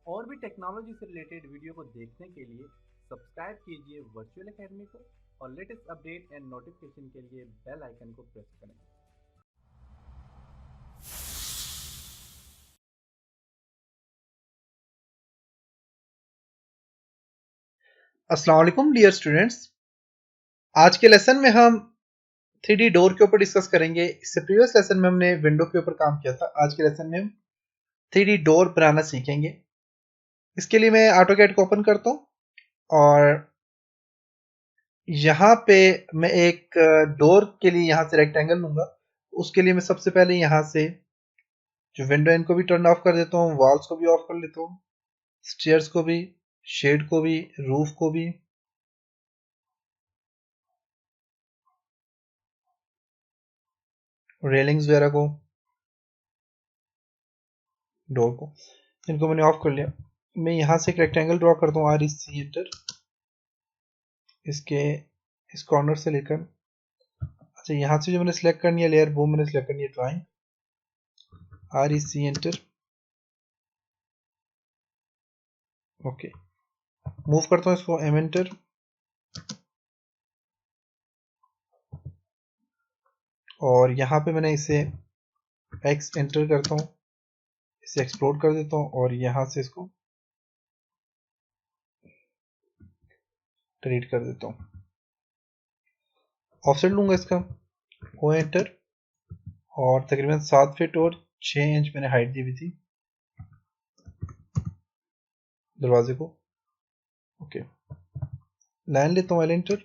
और भी टेक्नोलॉजी से रिलेटेड वीडियो को देखने के लिए सब्सक्राइब कीजिए वर्चुअल एकेडमी को और लेटेस्ट अपडेट एंड नोटिफिकेशन के लिए बेल आइकन को प्रेस करें। अस्सलाम वालेकुम डियर स्टूडेंट्स। आज के लेसन में हम 3D डोर के ऊपर डिस्कस करेंगे। इससे प्रीवियस लेसन में हमने विंडो के ऊपर काम किया था। आज के लेसन में हम 3D डोर बनाना सीखेंगे। इसके लिए मैं ऑटोकैड को ओपन करता हूँ और यहाँ पे मैं एक डोर के लिए यहाँ से रेक्टेंगल लूंगा। उसके लिए मैं सबसे पहले यहाँ से जो विंडो इनको भी टर्न ऑफ कर देता हूँ, वॉल्स को भी ऑफ कर लेता हूँ, स्टेयर्स को भी, शेड को भी, रूफ को भी, रेलिंग्स वगैरह को, डोर को, इनको मैंने ऑफ कर लिया। मैं यहाँ से एक रेक्टेंगल ड्रॉ करता हूँ, REC एंटर। इसके इस कॉर्नर से लेकर, अच्छा यहाँ से जो मैंने सेलेक्ट करनी है लेयर, वो मैंने सेलेक्ट करनी है drawing, REC enter. Okay, move करता हूँ इसको, M एंटर, और यहाँ पे मैंने इसे X एंटर करता हूँ, इसे एक्सप्लोड कर देता हूँ और यहाँ से इसको डिलीट कर देता हूँ। ऑफसेट लूंगा इसका, O एंटर, और तकरीबन 7 फीट और 6 इंच मैंने हाइट दी हुई थी दरवाजे को। ओके, लाइन लेता हूँ, L enter,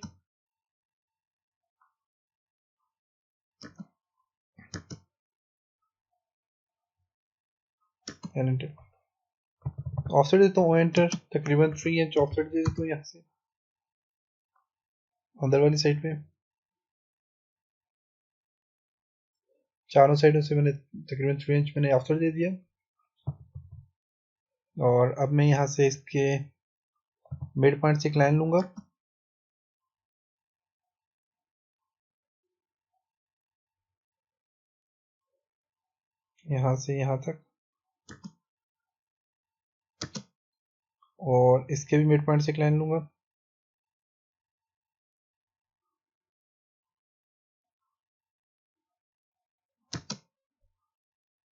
L enter, offset देता हूँ, O एंटर, तकरीबन 3 इंच ऑफसेट दे देता हूँ यहाँ से अंदर वाली साइड पे। चारों साइडों से मैंने तकरीबन 3 इंच मैंने ऑफसेट दे दिया। और अब मैं यहाँ से इसके मिड पॉइंट से एक लाइन लूंगा, यहाँ से यहाँ तक, और इसके भी मिड पॉइंट से एक लाइन लूंगा।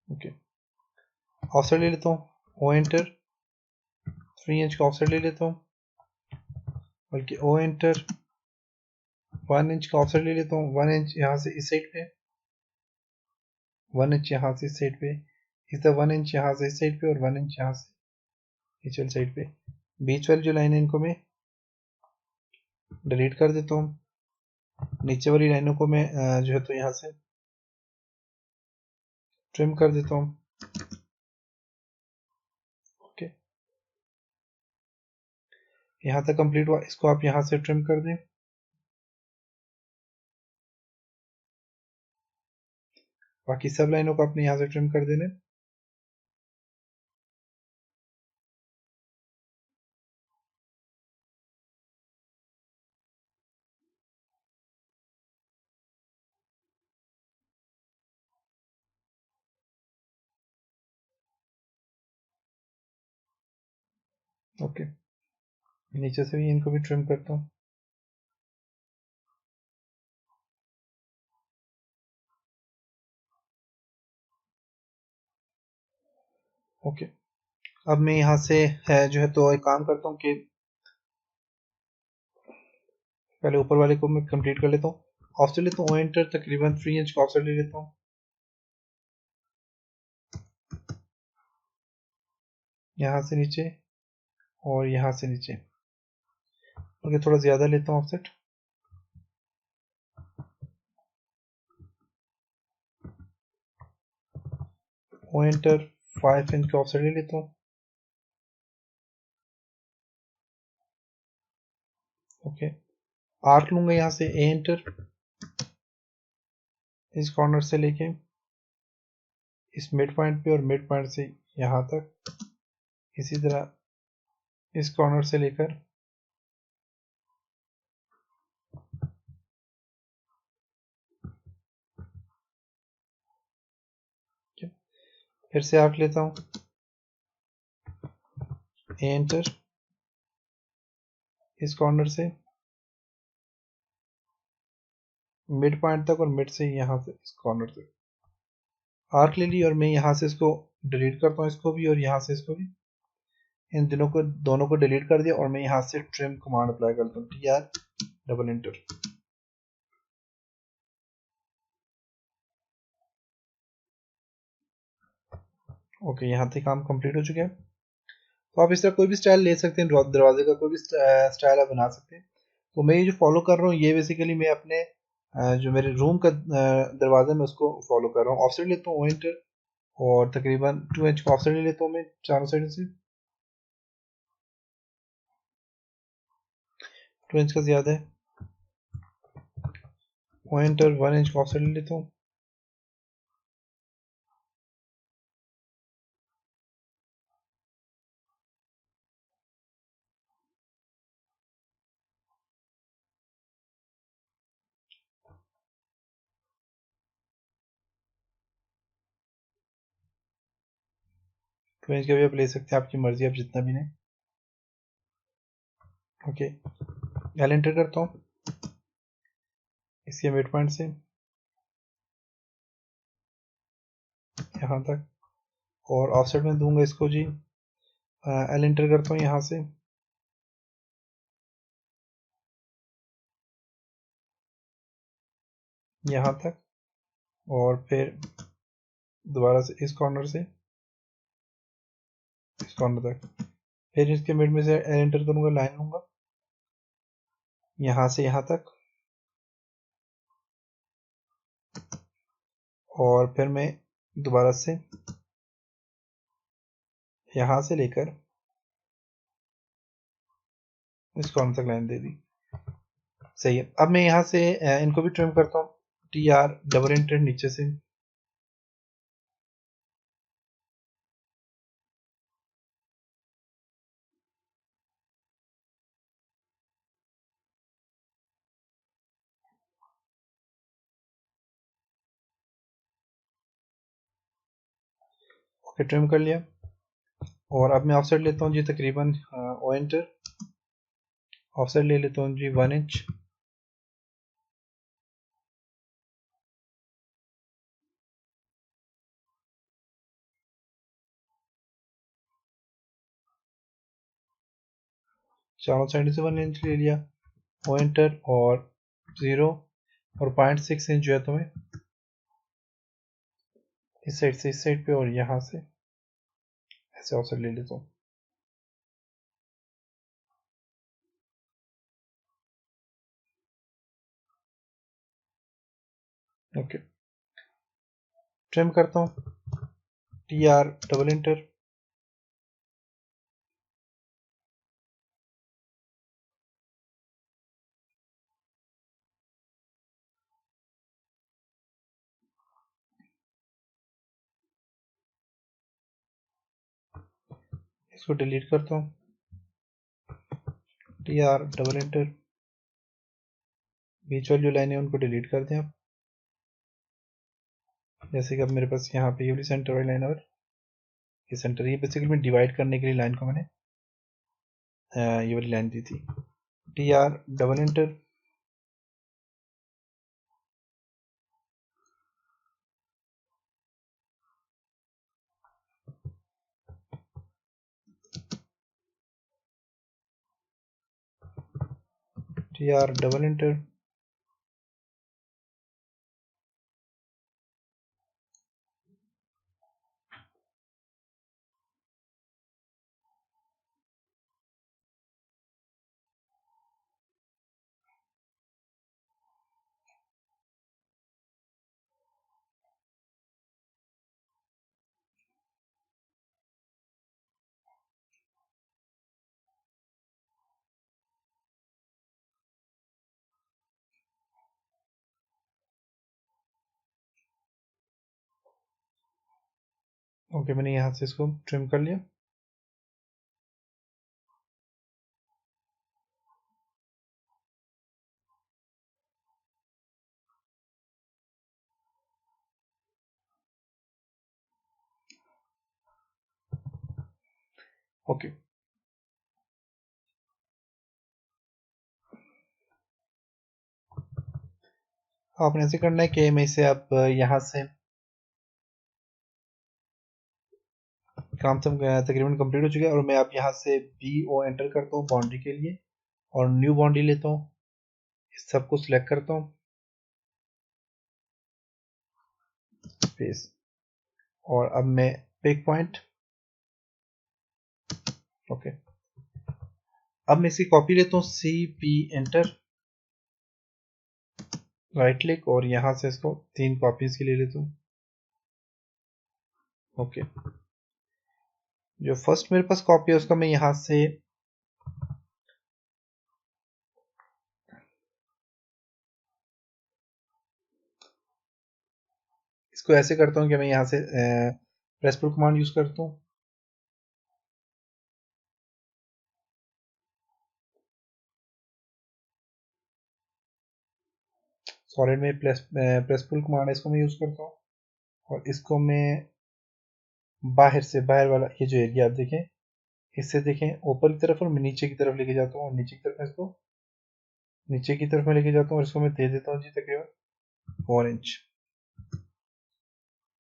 ओके, ऑफसेट ले लेता हूँ, O एंटर, 3 इंच का ऑफसेट ले लेता हूँ, बल्कि O एंटर, 1 इंच का ऑफसेट ले लेता हूँ। 1 इंच यहाँ से इस साइड पे, 1 इंच यहाँ से इस साइड पे, इस 1 इंच यहाँ से इस साइड पे, और 1 इंच यहाँ से नीचे वाली साइड पे। बीच वाली जो लाइन है इनको मैं डिलीट कर देता हूँ। नीचे वाली लाइनों को मैं जो है तो यहाँ से ट्रिम कर देता हूँ। ओके, यहाँ तक कंप्लीट हुआ, इसको आप यहाँ से ट्रिम कर दें। बाकी सब लाइनों को आपने यहाँ से ट्रिम कर देना। ओके, नीचे से भी इनको भी ट्रिम करता हूँ। ओके, अब मैं यहाँ से है जो है तो एक काम करता हूँ कि पहले ऊपर वाले को मैं कंप्लीट कर लेता हूँ। ऑफसेट लेता हूँ, O एंटर, तकरीबन 3 इंच का ऑफसेट ले लेता हूँ, यहाँ से नीचे और यहाँ से नीचे, बल्कि थोड़ा ज़्यादा लेता हूँ ऑफसेट। O एंटर, 5 इंच का ऑफसेट ले लेता हूँ। ओके, आर्क लूंगा यहाँ से, A एंटर, इस कॉर्नर से लेके इस मिड पॉइंट पे और मिड पॉइंट से यहाँ तक, इसी तरह इस कॉर्नर से लेकर फिर से आर्क लेता हूँ, एंटर इस कॉर्नर से मिड पॉइंट तक और मिड से यहाँ से इस कॉर्नर तक आर्क ले ली और मैं यहाँ से इसको डिलीट करता हूँ, इसको भी और यहाँ से इसको भी, इन दोनों को डिलीट कर दिया और मैं यहाँ से ट्रिम कमांड अप्लाई करता हूँ, TR डबल एंटर। ओके, यहाँ तक काम कंप्लीट हो चुके हैं। तो आप इस तरह कोई भी स्टाइल ले सकते हैं, दरवाजे का कोई भी स्टाइल आप बना सकते हैं। तो मैं ये जो फॉलो कर रहा हूँ ये बेसिकली मैं अपने जो मेरे रूम का दरवाजा मैं उसको फॉलो कर रहा हूँ। ऑफसेट लेता हूँ एंटर और तकरीबन 2 इंच का ऑफसेट ले लेता हूँ मैं चारों साइड से। 2 इंच का ज़्यादा है, एंटर 1 इंच का ऑफसेट ले लेता हूँ। टू इंच का भी आप ले सकते हैं, आपकी मर्जी, आप जितना भी लें। ओके, एल एंटर करता हूँ इसके मिड पॉइंट से यहाँ तक और ऑफसेट में दूंगा इसको जी, एल एंटर करता हूँ यहाँ से यहाँ तक और फिर दोबारा से इस कॉर्नर से इस कॉर्नर तक, फिर इसके मिड में से एल एंटर करूँगा, लाइन लूँगा यहाँ से यहाँ तक और फिर मैं दोबारा से यहाँ से लेकर इस कॉर्नर तक लाइन दे दी। सही है। अब मैं यहाँ से इनको भी ट्रिम करता हूँ, TR डबल एंटर नीचे से ओके, ट्रिम कर लिया। और अब मैं ऑफसेट लेता हूँ जी तकरीबन ओ एंटर, ऑफसेट ले लेता हूँ जी 1 इंच चारों साइड से 1 इंच ले लिया, ओ एंटर और 0 और 0.6 इंच जो है तुम्हें इस साइड से इस साइड पे और यहाँ से ऐसे ऑफसेट ले लेता हूँ। ओके, ट्रिम करता हूँ, TR डबल एंटर इसको डिलीट करता हूँ, TR डबल एंटर, बीच वाली जो लाइन है उनको डिलीट कर दें आप। जैसे कि अब मेरे पास यहाँ पे ये वाली सेंटर वाली लाइन और ये सेंटर, ये बेसिकली मैं डिवाइड करने के लिए लाइन को मैंने ये वाली लाइन दी थी, TR double enter TR double enter okay, मैंने यहाँ से इसको ट्रिम कर लिया। ओके, आपने ऐसे करना है कि मैं इसे अब यहाँ से काम तकरीबन कंप्लीट हो चुका है और मैं अब यहाँ से BO एंटर करता हूँ बाउंड्री के लिए और न्यू बाउंड्री लेता हूँ, इस सबको सिलेक्ट करता हूँ, स्पेस, और अब मैं पिक पॉइंट, ओके, अब मैं इसकी कॉपी लेता हूँ, CP एंटर, राइट क्लिक और यहाँ से इसको 3 कॉपीज के लिए लेता हूँ, ओके। जो फर्स्ट मेरे पास कॉपी है उसका मैं यहाँ से इसको ऐसे करता हूँ कि मैं यहाँ से प्रेस पुल कमांड यूज करता हूँ, सॉलिड में प्रेस पुल कमांड है, इसको मैं यूज करता हूँ और इसको मैं बाहर वाला ये जो एरिया आप देखें, इससे देखें ऊपर की तरफ और मैं नीचे की तरफ लेके जाता हूँ और नीचे की तरफ मैं इसको नीचे की तरफ में लेके जाता हूँ और इसको मैं दे देता हूँ जी तकरीबन 4 इंच।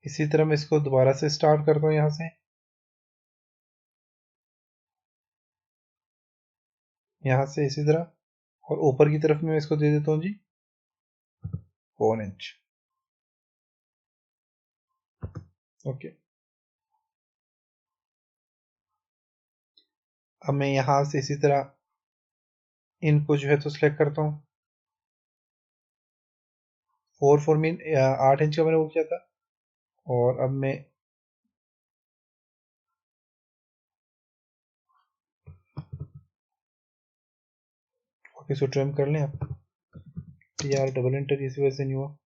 इसी तरह मैं इसको दोबारा से स्टार्ट करता हूँ यहाँ से इसी तरह और ऊपर की तरफ में मैं इसको दे देता हूँ जी 4 इंच, ओके। अब मैं यहाँ से इसी तरह इनको जो है तो सिलेक्ट करता हूँ, 4 मीन 8 इंच का मैंने वो किया था और अब मैं ओके इसको ट्रिम कर लें आप, TR डबल एंटर इसी वजह से नहीं हुआ,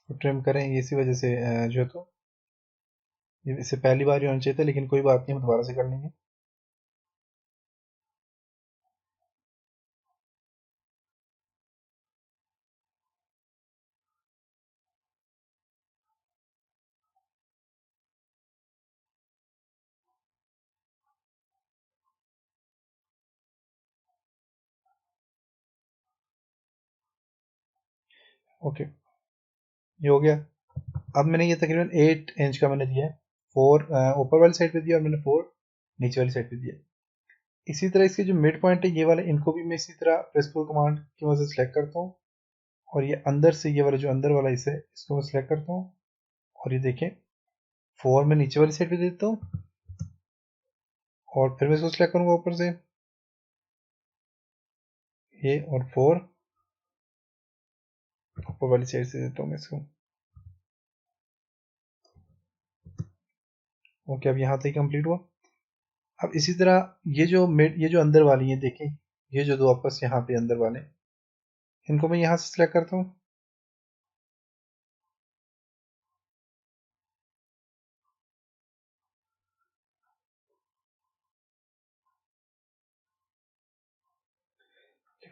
तो ट्रिम करें इसी वजह से जो है तो इससे पहली बार ही होना चाहिए था, लेकिन कोई बात नहीं, हम दोबारा से कर लेंगे। ओके ये हो गया। अब मैंने ये तकरीबन 8 इंच का मैंने दिया है, 4 ऊपर वाली साइड पे दिया और मैंने 4 नीचे वाली साइड पे दिया। इसी तरह इसके जो मिड पॉइंट है ये वाले, इनको भी मैं इसी तरह प्रेस पुल कमांड की मदद से सिलेक्ट करता हूँ और ये अंदर से ये वाला जो अंदर वाला हिस्सा है इसको मैं सिलेक्ट करता हूँ और ये देखें 4 मैं नीचे वाली साइड पे देता हूँ और फिर मैं इसको सिलेक्ट करूँगा ऊपर से ये और 4 ऊपर वाली साइड से देता हूँ मैं इसको, ओके। अब यहाँ तक कंप्लीट हुआ। अब इसी तरह ये जो अंदर वाली है देखें, ये जो दो आपस यहाँ पे अंदर वाले, इनको मैं यहाँ से सिलेक्ट करता हूँ,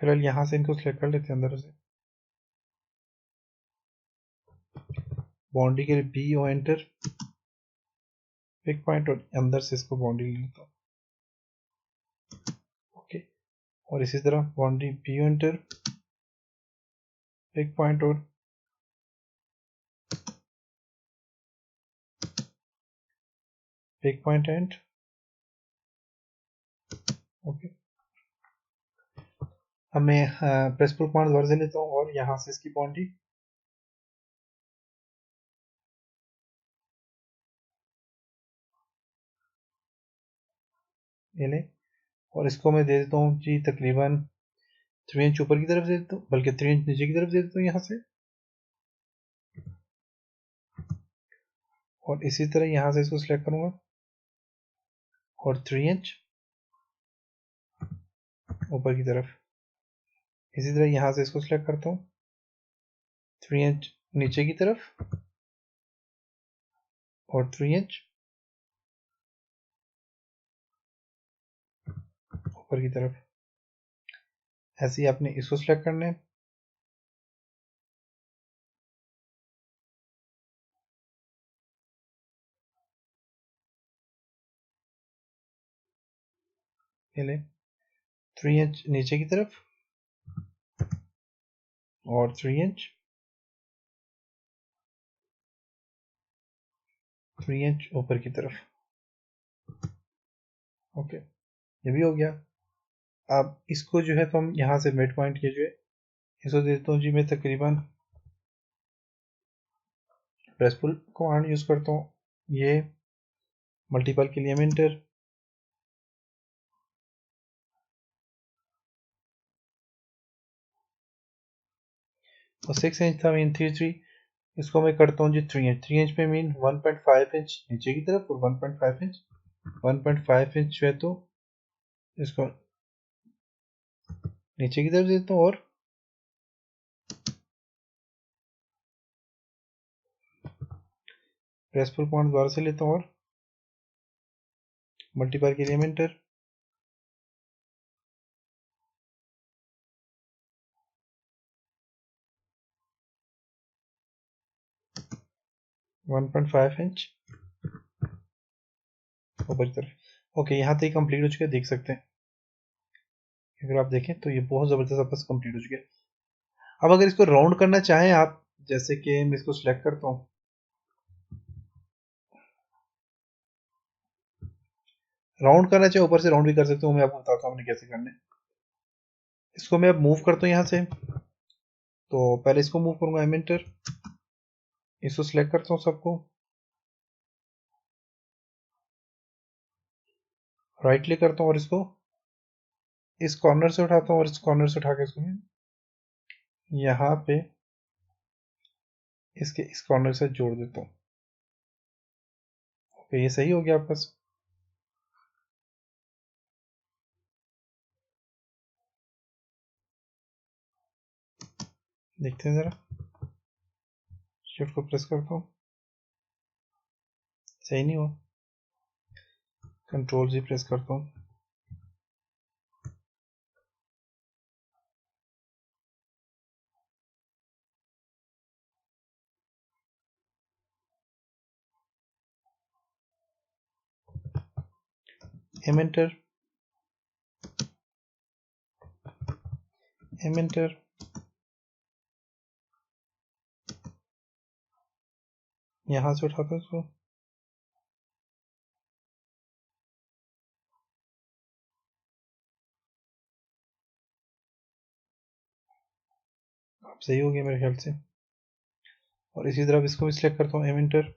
फिलहाल यहाँ से इनको सिलेक्ट कर लेते हैं अंदर से, बाउंड्री के लिए BO एंटर, पिक पॉइंट और अंदर से इसको बाउंड्री ले लेता हूँ, ओके। और इसी तरह boundary BO enter, pick point और पिक पॉइंट एंड, ओके। अब मैं प्रेस पुल कमांड दोबारा से लेता हूँ और यहाँ से इसकी बाउंड्री ये लें और इसको मैं दे देता हूँ जी तकरीबन 3 इंच ऊपर की तरफ दे देता हूँ, बल्कि 3 इंच नीचे की तरफ दे देता हूँ यहाँ से, और इसी तरह यहाँ से इसको सिलेक्ट करूँगा और 3 इंच ऊपर की तरफ, इसी तरह यहाँ से इसको सिलेक्ट करता हूँ 3 इंच नीचे की तरफ और 3 इंच ऊपर की तरफ। ऐसे ही आपने इसको सिलेक्ट करना है। पहले 3 इंच नीचे की तरफ और 3 इंच 3 इंच ऊपर की तरफ। ओके, ये भी हो गया। अब इसको जो है तो हम यहाँ से मिड पॉइंट के जो है इसको देता हूँ जी मैं तकरीबन प्रेसफुल कमांड यूज करता हूँ। ये मल्टीपल के लिए एंटर, और 6 इंच था मीन 3 इसको मैं करता हूँ जी 3 इंच। 3 इंच पे मीन 1.5 इंच नीचे की तरफ और 1.5 इंच जो है तो इसको नीचे की तरफ देता हूँ, और प्रेसफुल कमांड दोबारा से लेता हूँ और मल्टीपल के लिए एंटर, 1.5 इंच ऊपर की तरफ। ओके, यहाँ तक कंप्लीट हो चुका है, देख सकते हैं। अगर आप देखें तो ये बहुत ज़बरदस्त आपस कंप्लीट हो चुका है। अब अगर इसको राउंड करना चाहें आप, जैसे कि मैं इसको सिलेक्ट करता हूँ, राउंड करना चाहे ऊपर से राउंड भी कर सकते हो, मैं आपको बताता हूँ हमने कैसे करना है। इसको मैं अब मूव करता हूँ यहाँ से, तो पहले इसको मूव करूंगा एंटर, इसको सिलेक्ट करता हूँ सबको, राइट क्लिक करता हूँ और इसको इस कॉर्नर से उठाता हूँ और इस कॉर्नर से उठा के इसको मैं यहाँ पे इसके इस कॉर्नर से जोड़ देता हूँ। ओके, ये सही हो गया आपका। देखते हैं जरा, शिफ्ट को प्रेस करता हूँ, सही नहीं हुआ, कंट्रोल जी प्रेस करता हूँ, एंटर एंटर, यहाँ से उठाता हूँ इसको, अब सही हो गया मेरे ख्याल से। और इसी तरह इसको भी सिलेक्ट करता हूँ एंटर,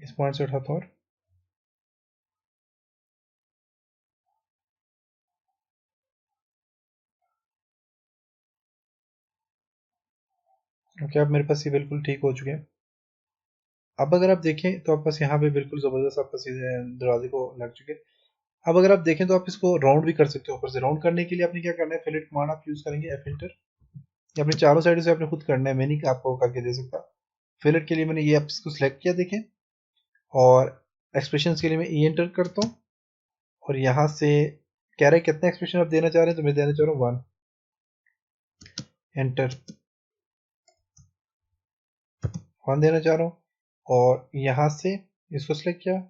इस पॉइंट से उठाता हूँ और ओके, अब मेरे पास ये बिल्कुल ठीक हो चुके हैं। अब अगर आप देखें तो आप पास यहाँ पे बिल्कुल ज़बरदस्त आपका सीधे दरवाजे को लग चुके हैं। अब अगर आप देखें तो आप इसको राउंड भी कर सकते हो ऊपर से। राउंड करने के लिए आपने क्या करना है, फिलेट कमांड आप यूज़ करेंगे एंटर, ये अपने चारों साइड से आपने खुद करना है, मैं नहीं आपको करके दे सकता। फिलेट के लिए मैंने ये आप इसको सिलेक्ट किया देखें, और एक्सप्रेशन के लिए मैं ई एंटर करता हूँ, और यहाँ से कह रहे हैं कितने एक्सप्रेशन आप देना चाह रहे हैं, तो मैं देना चाह रहा हूँ 1, एंटर 1 देना चाह रहा हूँ, और यहाँ से इसको सिलेक्ट किया,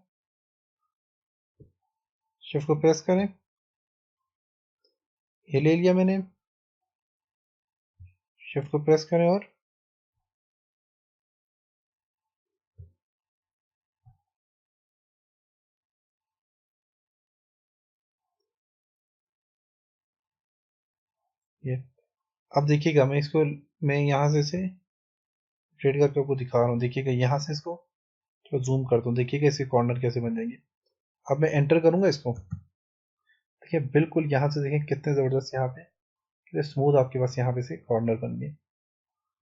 शिफ्ट को प्रेस करें, ये ले लिया मैंने, शिफ्ट को प्रेस करें और ये। अब देखिएगा मैं यहाँ से इसे ट्रेड करके आपको दिखा रहा हूँ। देखिएगा यहाँ से इसको थोड़ा जूम करता हूँ, देखिएगा इसके कॉर्नर कैसे बन जाएंगे। अब मैं एंटर करूंगा इसको, देखिए बिल्कुल यहाँ से देखें कितने ज़बरदस्त यहाँ पे कितने स्मूथ आपके पास यहाँ पे से कॉर्नर बन गए,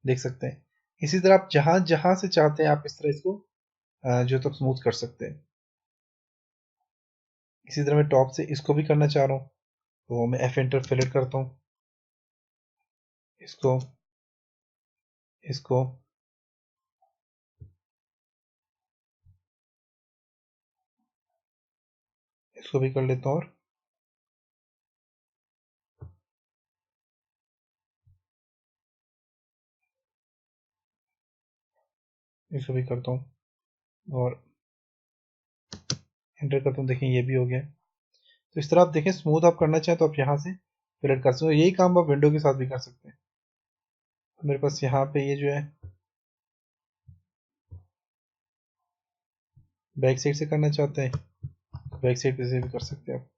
देख सकते हैं। इसी तरह आप जहाँ जहाँ से चाहते हैं आप इस तरह इसको जो तो स्मूथ कर सकते हैं। इसी तरह मैं टॉप से इसको भी करना चाह रहा हूँ, तो मैं एफ एंटर फिलेट करता हूँ, इसको इसको इसको भी कर लेता हूँ और इसको भी करता हूँ और एंटर करता हूँ। देखें ये भी हो गया। तो इस तरह आप देखें स्मूथ आप करना चाहें तो आप यहाँ से फिलेट कर सकते हो। यही काम आप विंडो के साथ भी कर सकते हैं। तो मेरे पास यहाँ पे ये जो है बैक साइड से करना चाहते हैं, बैक साइड पे से भी कर सकते हैं आप।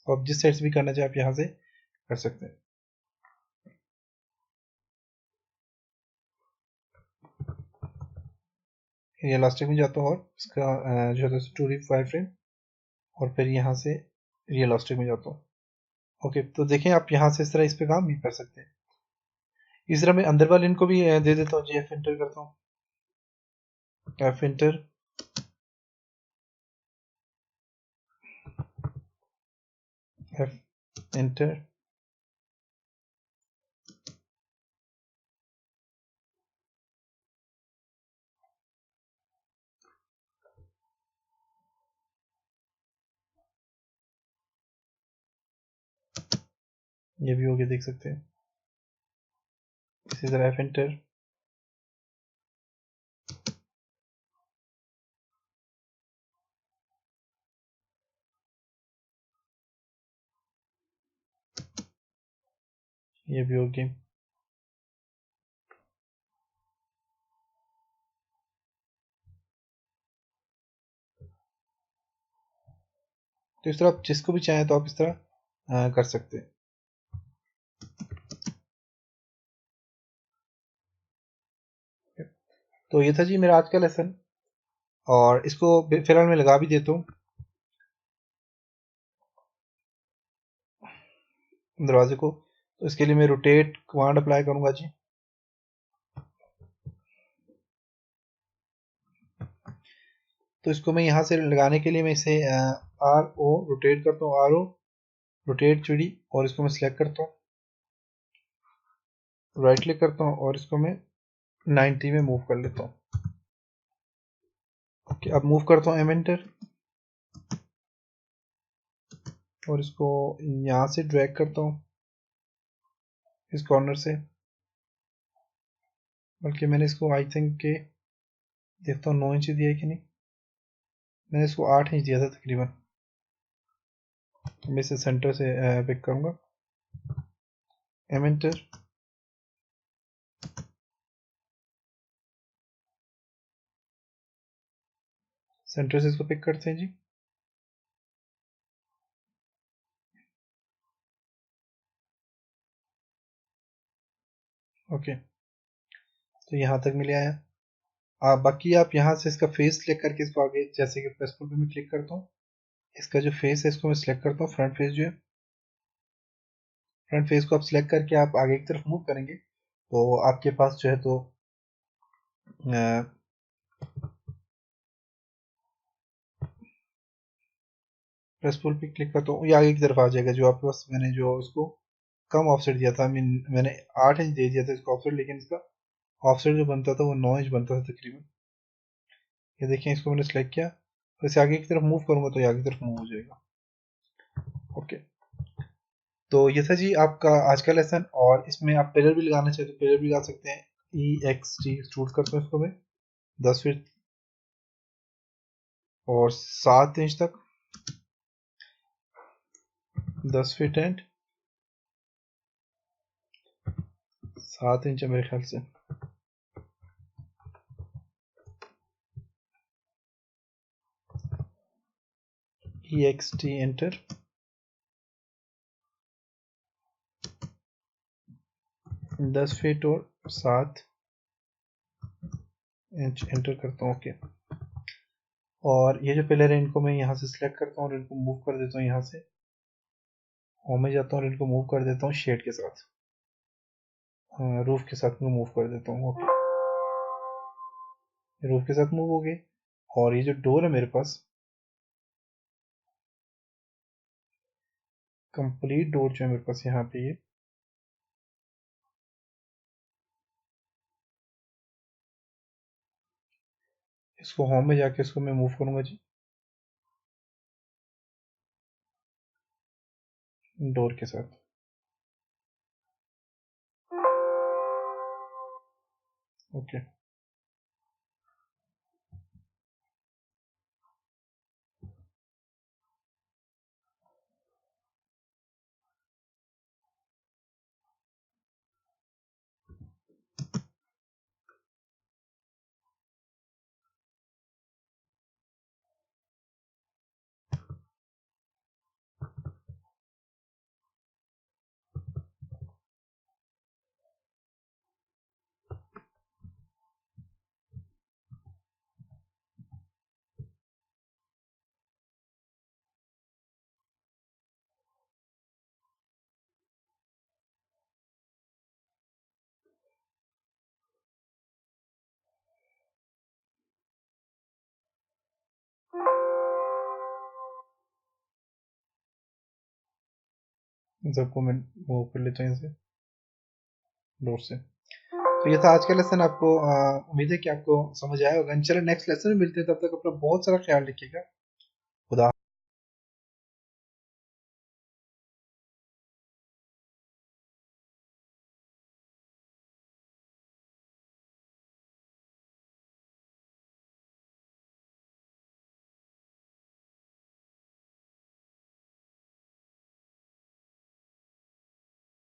आप जिस साइड से भी करना चाहें आप यहाँ से कर सकते हैं। ये इलास्टिक में जाता हूँ और इसका जो है 2d फ्रेम और फिर यहाँ से रियलिस्टिक में जाता हूँ। ओके, तो देखें आप यहाँ से इस तरह इस पे काम भी कर सकते हैं। इस तरह मैं अंदर वाले इनको भी दे देता हूँ। जी एफ इंटर करता हूँ, एफ इंटर, एफ इंटर, ये भी हो गया देख सकते हैं। इसी तरह एफ इंटर, ये भी हो गया। तो इस तरह आप जिसको भी चाहें तो आप इस तरह कर सकते हैं। तो ये था जी मेरा आज का लेसन और इसको फिलहाल मैं लगा भी देता हूँ दरवाजे को। तो इसके लिए मैं रोटेट कमांड अप्लाई करूंगा जी। तो इसको मैं यहाँ से लगाने के लिए मैं इसे आर ओ रोटेट करता हूँ, आर ओ रोटेट 3D और इसको मैं सिलेक्ट करता हूँ, राइट क्लिक करता हूँ और इसको मैं 90 में मूव कर लेता हूँ। ओके, अब मूव करता हूँ एम एंटर और इसको यहाँ से ड्रैग करता हूँ इस कॉर्नर से, बल्कि मैंने इसको आई थिंक के देखता हूँ 9 इंच दिया है कि नहीं। मैंने इसको 8 इंच दिया था तकरीबन। मैं इसे सेंटर से पिक करूँगा, एम एंटर, सेंटर से इसको पिक करते हैं जी। ओके, तो यहाँ तक मिल आया। बाकी आप यहाँ से इसका फेस सिलेक्ट करके इसको आगे, जैसे कि प्रेसफुल पे मैं क्लिक करता हूँ, इसका जो फेस है इसको मैं सिलेक्ट करता हूँ, फ्रंट फेस जो है, फ्रंट फेस को आप सिलेक्ट करके आप आगे की तरफ मूव करेंगे तो आपके पास जो है तो प्रेसफुल पे क्लिक करता हूँ, ये आगे की तरफ आ जाएगा। जो आपके पास मैंने जो इसको कम ऑफसेट दिया था, मैंने 8 इंच दे दिया था इसको ऑफसेट, लेकिन इसका ऑफसेट जो बनता था वो 9 इंच बनता था तकरीबन। ये देखें, इसको मैंने सेलेक्ट किया तो इसे आगे की तरफ मूव करूंगा तो ये आगे की तरफ मूव हो जाएगा। ओके, तो ये था जी आपका आज का लेसन। और इसमें आप पिलर भी लगाना चाहते तो पिलर भी लगा सकते हैं। ई एक्स टी चूज करता हूँ इसको मैं 10 फीट और 7 इंच तक, 10 फीट एंड 7 इंच है मेरे ख्याल से। ई एक्स टी एंटर, 10 फीट और 7 इंच एंटर करता हूँ। ओके, और ये जो पिलर है इनको मैं यहाँ से सिलेक्ट करता हूँ और इनको मूव कर देता हूँ। यहाँ से होम में जाता हूँ और इनको मूव कर देता हूँ शेड के साथ, रूफ के साथ इनको मूव कर देता हूँ। ओके, रूफ के साथ मूव हो गए। और ये जो डोर है मेरे पास, कंप्लीट डोर जो है मेरे पास यहाँ पे ये इसको होम में जाके इसको मैं मूव करूंगा जी डोर के साथ। ओके इन सबको मैं मूव कर लेता हूँ इनसे डोर से। तो ये था आज का लेसन। आपको उम्मीद है कि आपको समझ आया होगा। चलो नेक्स्ट लेसन में मिलते हैं, तब तक अपना बहुत सारा ख्याल रखिएगा।